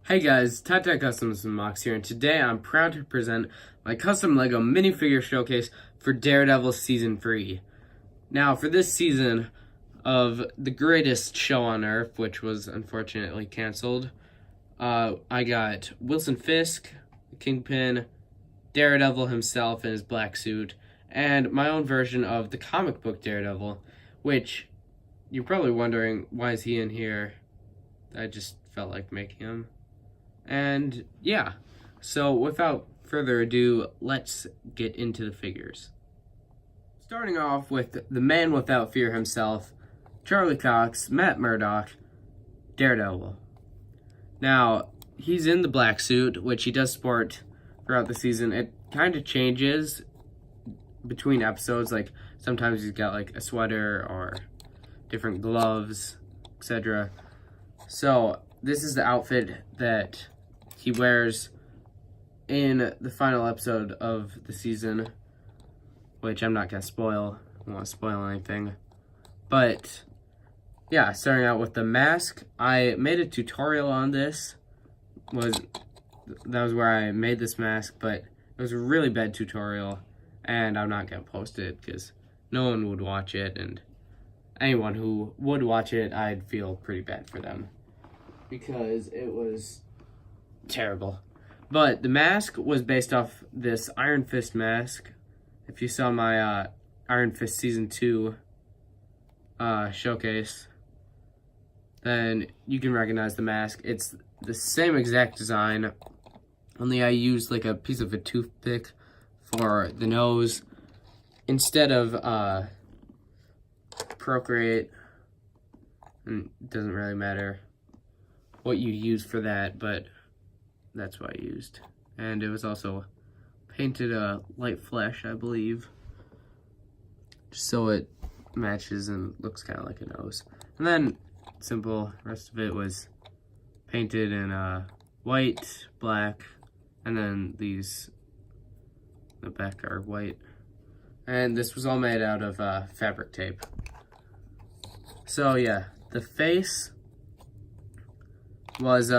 Hey guys, TyTy Customs and MOCs here, and today I'm proud to present my custom LEGO minifigure showcase for Daredevil Season 3. Now, for this season of the greatest show on Earth, which was unfortunately canceled, I got Wilson Fisk, Kingpin, Daredevil himself in his black suit, and my own version of the comic book Daredevil, which you're probably wondering, why is he in here? I just felt like making him. And yeah, so without further ado, let's get into the figures. Starting off with the man without fear himself, Charlie Cox, Matt Murdock, Daredevil. Now, he's in the black suit, which he does sport throughout the season. It kind of changes between episodes, like sometimes he's got like a sweater or different gloves, etc. So this is the outfit that he wears in the final episode of the season, which I'm not going to spoil. I don't want to spoil anything. But yeah, starting out with the mask, I made a tutorial on this. That was where I made this mask, but it was a really bad tutorial, and I'm not going to post it because no one would watch it, and anyone who would watch it, I'd feel pretty bad for them because it was terrible. But the mask was based off this Iron Fist mask. If you saw my Iron Fist Season 2 showcase, then you can recognize the mask. It's the same exact design, only I used like a piece of a toothpick for the nose instead of Procreate. And it doesn't really matter what you use for that, but that's what I used. And it was also painted a light flesh, I believe, just so it matches and looks kind of like a nose. And then simple, rest of it was painted in white, black, and then these, the back are white. And this was all made out of fabric tape. So yeah, the face was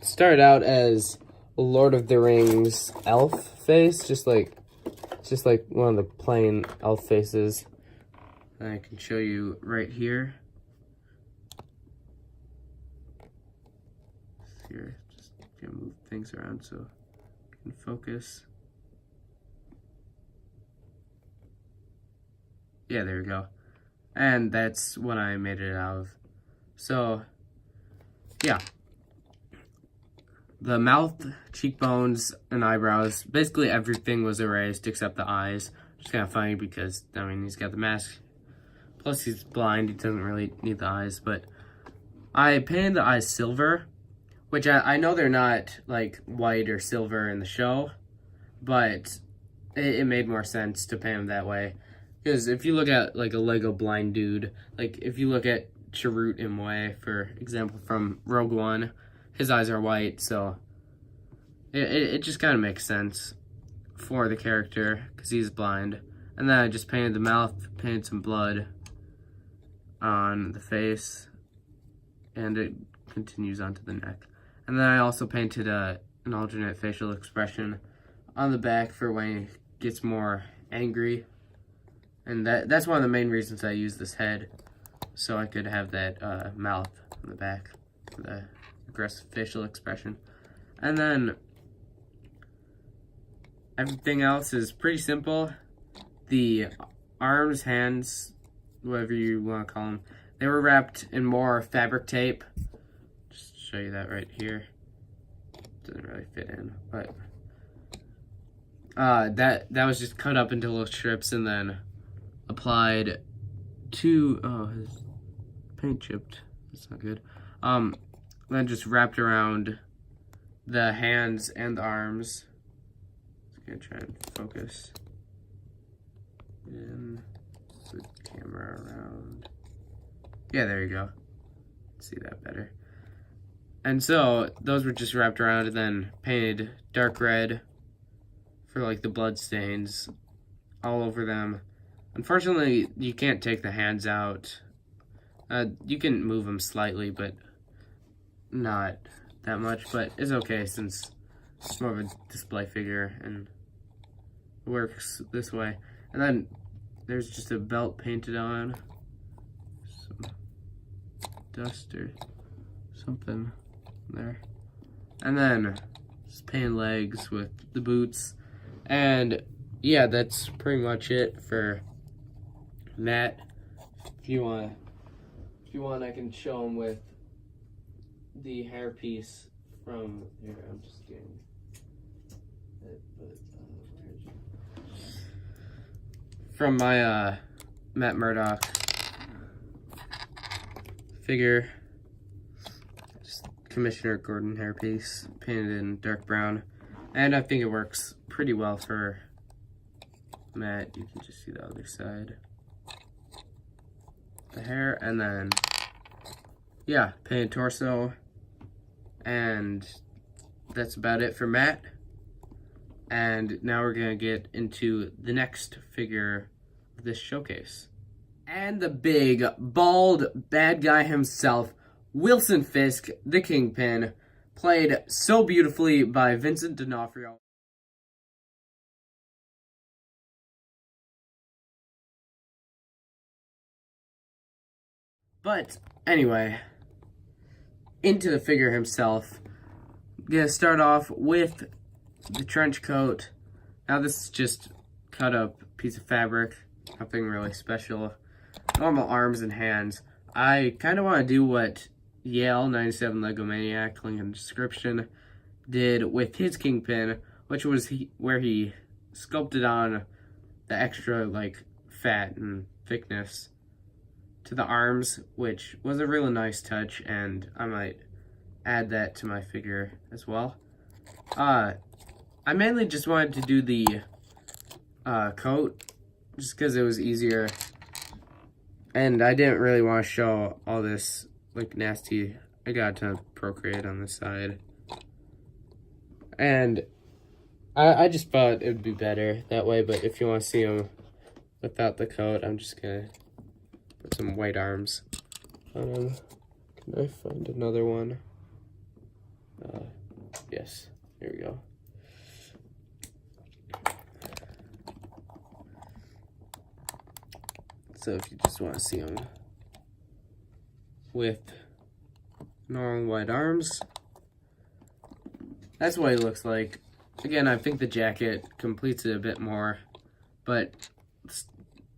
started out as a Lord of the Rings elf face, just like one of the plain elf faces. And I can show you right here. Here, just gonna move things around so I can focus. Yeah, there we go. And that's what I made it out of. So, yeah. The mouth, cheekbones, and eyebrows, basically everything was erased except the eyes. Which is kind of funny because, I mean, he's got the mask. Plus, he's blind. He doesn't really need the eyes. But I painted the eyes silver, which I know they're not, like, white or silver in the show. But it made more sense to paint them that way. Because if you look at, like, a Lego blind dude, like, if you look at Chirrut Imwe, for example, from Rogue One, his eyes are white, so it just kind of makes sense for the character, because he's blind. And then I just painted the mouth, painted some blood on the face, and it continues onto the neck. And then I also painted an alternate facial expression on the back for when he gets more angry. And that's one of the main reasons I used this head, so I could have that mouth on the back for the aggressive facial expression. And then everything else is pretty simple. The arms, hands, whatever you want to call them, they were wrapped in more fabric tape. Just to show you that right here. Doesn't really fit in, but that was just cut up into little strips and then applied to his paint chipped. That's not good. Then just wrapped around the hands and the arms. Just gonna try and focus. And the camera around. Yeah, there you go. See that better. And so those were just wrapped around and then painted dark red for like the blood stains all over them. Unfortunately, you can't take the hands out. You can move them slightly, but not that much, but it's okay since it's more of a display figure and it works this way. And then there's just a belt painted on, some dust or something there. And then just painted legs with the boots. And yeah, that's pretty much it for Matt. If you want, I can show him with the hairpiece from here. I'm just getting it, but from my Matt Murdock figure, just Commissioner Gordon hairpiece, painted in dark brown, and I think it works pretty well for Matt. You can just see the other side, the hair, and then yeah, painted torso, and that's about it for Matt. And now we're gonna get into the next figure of this showcase. And the big, bald, bad guy himself, Wilson Fisk, the Kingpin, played so beautifully by Vincent D'Onofrio. But anyway, into the figure himself. Gonna start off with the trench coat. Now this is just cut up piece of fabric, nothing really special. Normal arms and hands. I kind of want to do what Yale 97 Lego Maniac, link in the description, did with his Kingpin, which was where he sculpted on the extra like fat and thickness to the arms, which was a really nice touch, and I might add that to my figure as well. I mainly just wanted to do the coat just because it was easier, and I didn't really want to show all this like nasty. I got to Procreate on this side, and I just thought it would be better that way. But if you want to see him without the coat, I'm just gonna put some white arms on him. Can I find another one? Yes, here we go. So if you just want to see him with normal white arms, that's what he looks like. Again, I think the jacket completes it a bit more, but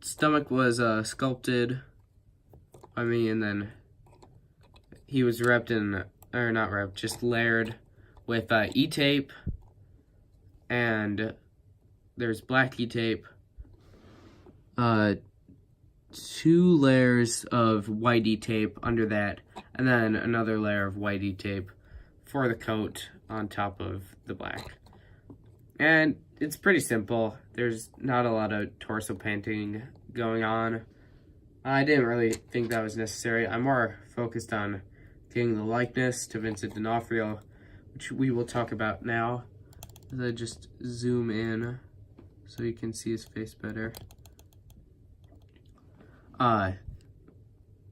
stomach was sculpted by me, and then he was wrapped in, or not wrapped, just layered with E-tape, and there's black E-tape, 2 layers of white E-tape under that, and then another layer of white E-tape for the coat on top of the black. And it's pretty simple. There's not a lot of torso painting going on. I didn't really think that was necessary. I'm more focused on getting the likeness to Vincent D'Onofrio, which we will talk about now. As I just zoom in so you can see his face better.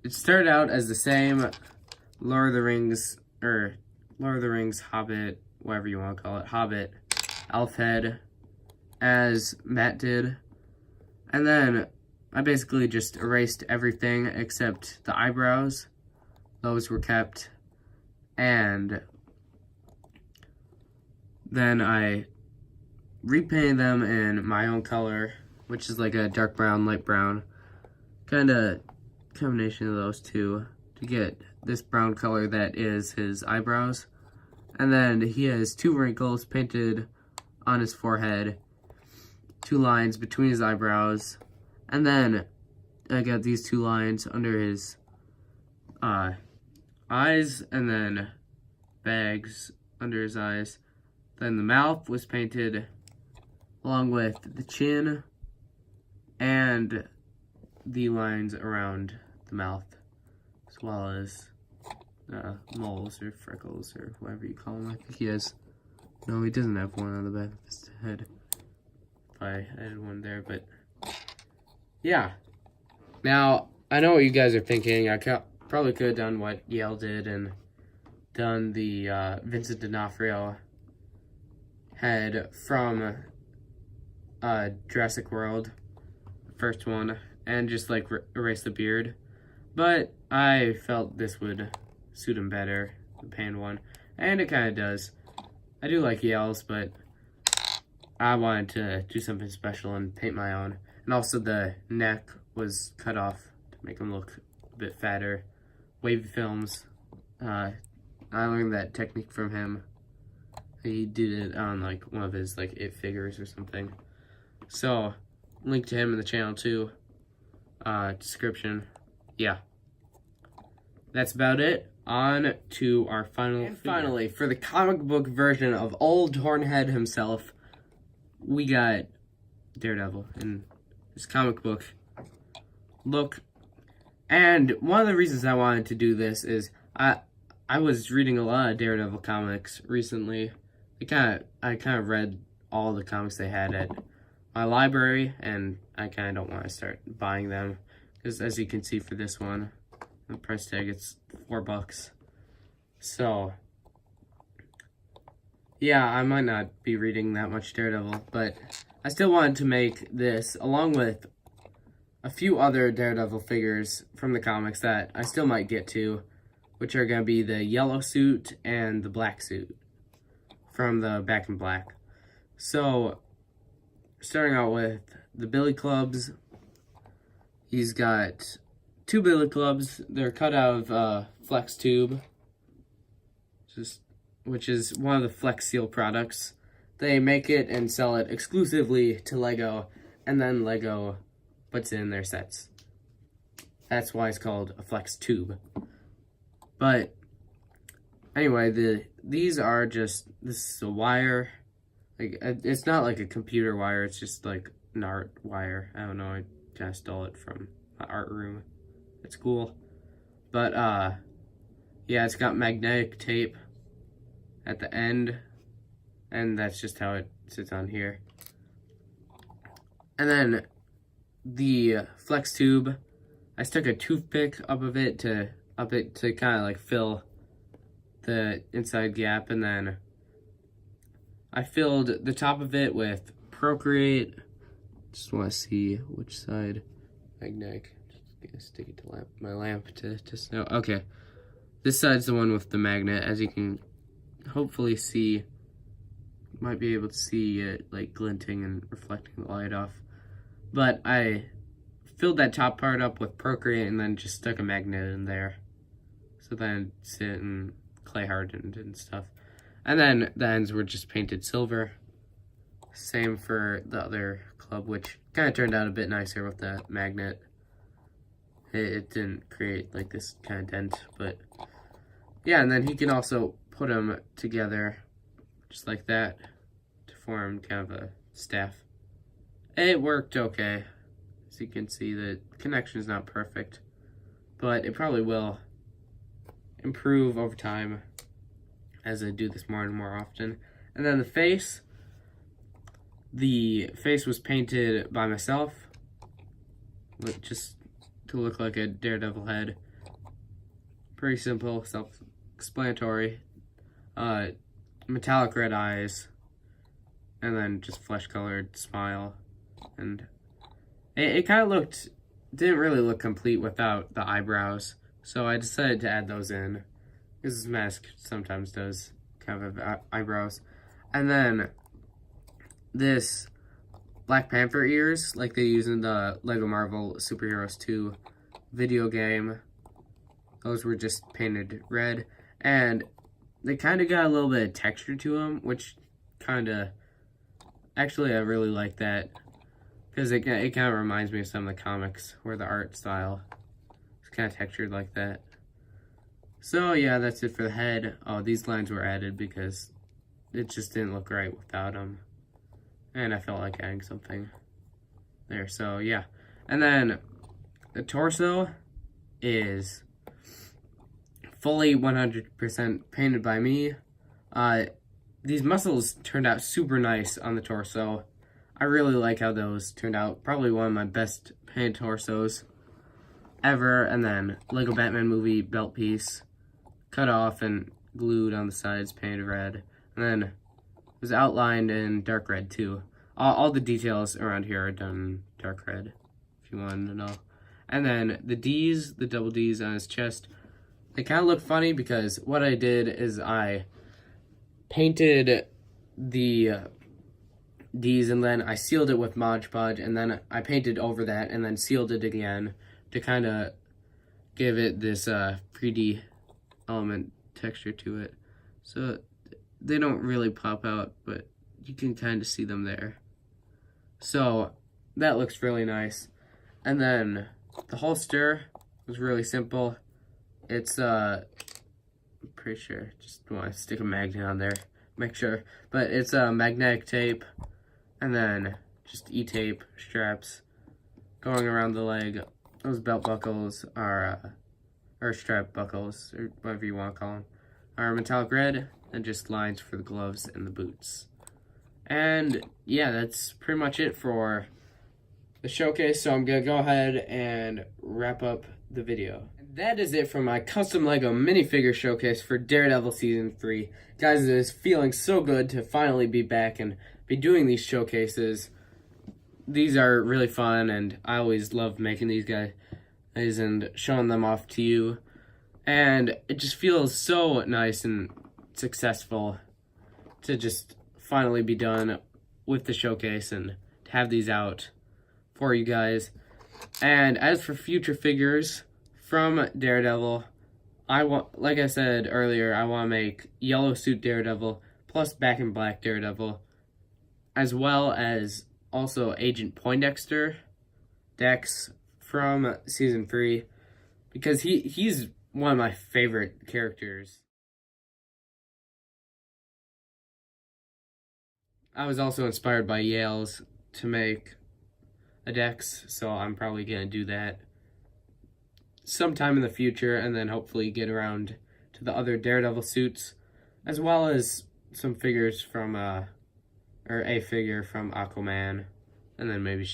It started out as the same Lord of the Rings, Hobbit, whatever you want to call it, Hobbit, elf head, as Matt did. And then I basically just erased everything except the eyebrows. Those were kept. And then I repainted them in my own color, which is like a dark brown, light brown. Kind of combination of those two to get this brown color that is his eyebrows. And then he has 2 wrinkles painted on his forehead, 2 lines between his eyebrows, and then I got these 2 lines under his eyes, and then bags under his eyes. Then the mouth was painted along with the chin and the lines around the mouth, as well as moles or freckles or whatever you call them. I think he has, no, he doesn't have one on the back of his head. If I added one there, but yeah. Now, I know what you guys are thinking. I probably could have done what Yale did and done the Vincent D'Onofrio head from Jurassic World, first one, and just like erase the beard. But I felt this would suit him better, the pan one, and it kind of does. I do like yells, but I wanted to do something special and paint my own. And also the neck was cut off to make him look a bit fatter. Wavy films. I learned that technique from him. He did it on like one of his like It figures or something. So, link to him in the channel too. Description. Yeah. That's about it. On to our final figure. Finally, for the comic book version of Old Hornhead himself, we got Daredevil in his comic book look. And one of the reasons I wanted to do this is I was reading a lot of Daredevil comics recently. I kind of read all the comics they had at my library, and I kind of don't want to start buying them because, as you can see for this one, the price tag, it's $4. So yeah, I might not be reading that much Daredevil, but I still wanted to make this along with a few other Daredevil figures from the comics that I still might get to, which are going to be the yellow suit and the black suit from the Back in Black. So, starting out with the Billy Clubs, he's got 2 Billy Clubs. They're cut out of Flex Tube, which is one of the Flex Seal products. They make it and sell it exclusively to Lego, and then Lego puts it in their sets. That's why it's called a Flex Tube. But anyway, these are just, this is a wire. Like, it's not like a computer wire, it's just like an art wire. I don't know, I kind of stole it from my art room. It's cool. But yeah, it's got magnetic tape at the end, and that's just how it sits on here. And then the Flex Tube, I stuck a toothpick up it to kind of like fill the inside gap, and then I filled the top of it with Procreate. Just want to see which side magnetic. Just gonna stick it to my lamp to snow. Okay, this side's the one with the magnet, as you can hopefully see. Might be able to see it like glinting and reflecting the light off. But I filled that top part up with Procreate and then just stuck a magnet in there. So then it's sit and clay hardened and stuff. And then the ends were just painted silver. Same for the other club, which kind of turned out a bit nicer with the magnet. It didn't create like this kind of dent, but yeah, and then he can also put them together just like that to form kind of a staff. It worked okay. As you can see, the connection is not perfect, but it probably will improve over time as I do this more and more often. And then the face was painted by myself, just to look like a Daredevil head. Pretty simple, self-explanatory. Metallic red eyes, and then just flesh-colored smile. And it kind of didn't really look complete without the eyebrows, so I decided to add those in, because this mask sometimes does kind of have eyebrows. And then this Black Panther ears, like they use in the Lego Marvel Superheroes 2 video game, those were just painted red, and they kind of got a little bit of texture to them, which actually I really like that, because it kind of reminds me of some of the comics where the art style is kind of textured like that. So yeah, that's it for the head. Oh, these lines were added because it just didn't look right without them, and I felt like adding something there. So yeah, and then the torso is fully 100% painted by me. These muscles turned out super nice on the torso. I really like how those turned out. Probably one of my best painted torsos ever. And then Lego Batman movie belt piece, cut off and glued on the sides, painted red. And then it was outlined in dark red too. All the details around here are done dark red, if you wanted to know. And then the D's, the double D's on his chest, they kind of look funny because what I did is I painted the D's and then I sealed it with Mod Podge, and then I painted over that and then sealed it again to kind of give it this 3D element texture to it. So they don't really pop out, but you can kind of see them there. So that looks really nice. And then the holster was really simple. It's I'm pretty sure, just want to stick a magnet on there, make sure. But it's magnetic tape, and then just E-tape straps going around the leg. Those belt buckles are, or strap buckles, or whatever you want to call them, are metallic red, and just lines for the gloves and the boots. And yeah, that's pretty much it for the showcase, so I'm gonna go ahead and wrap up the video. That is it for my custom Lego minifigure showcase for Daredevil Season 3. Guys, it is feeling so good to finally be back and be doing these showcases. These are really fun, and I always love making these guys and showing them off to you. And it just feels so nice and successful to just finally be done with the showcase and to have these out for you guys. And as for future figures from Daredevil, like I said earlier, I want to make yellow suit Daredevil plus back in black Daredevil, as well as also Agent Poindexter Dex from Season 3, because he's one of my favorite characters. I was also inspired by Yale's to make a Dex, so I'm probably going to do that sometime in the future, and then hopefully get around to the other Daredevil suits, as well as some figures from, or a figure from Aquaman, and then maybe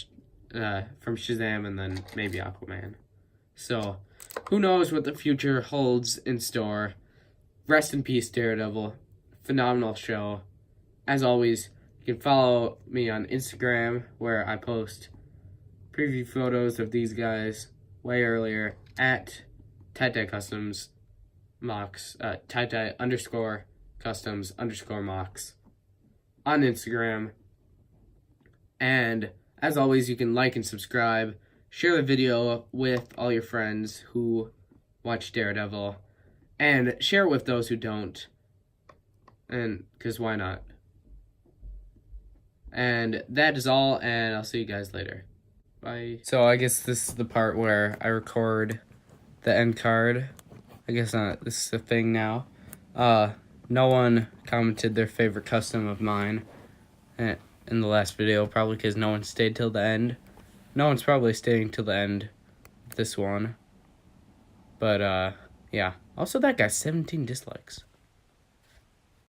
from Shazam, and then maybe Aquaman. So, who knows what the future holds in store. Rest in peace, Daredevil. Phenomenal show. As always, you can follow me on Instagram, where I post preview photos of these guys way earlier at TyTy Customs MOCs, TyTy _Customs _MOCs on Instagram. And as always, you can like and subscribe, share the video with all your friends who watch Daredevil, and share it with those who don't, and because why not? And that is all, and I'll see you guys later. Bye. So I guess this is the part where I record the end card. I guess not. This is the thing now. No one commented their favorite custom of mine in the last video, probably because no one stayed till the end. No one's probably staying till the end of this one. But, yeah. Also, that got 17 dislikes.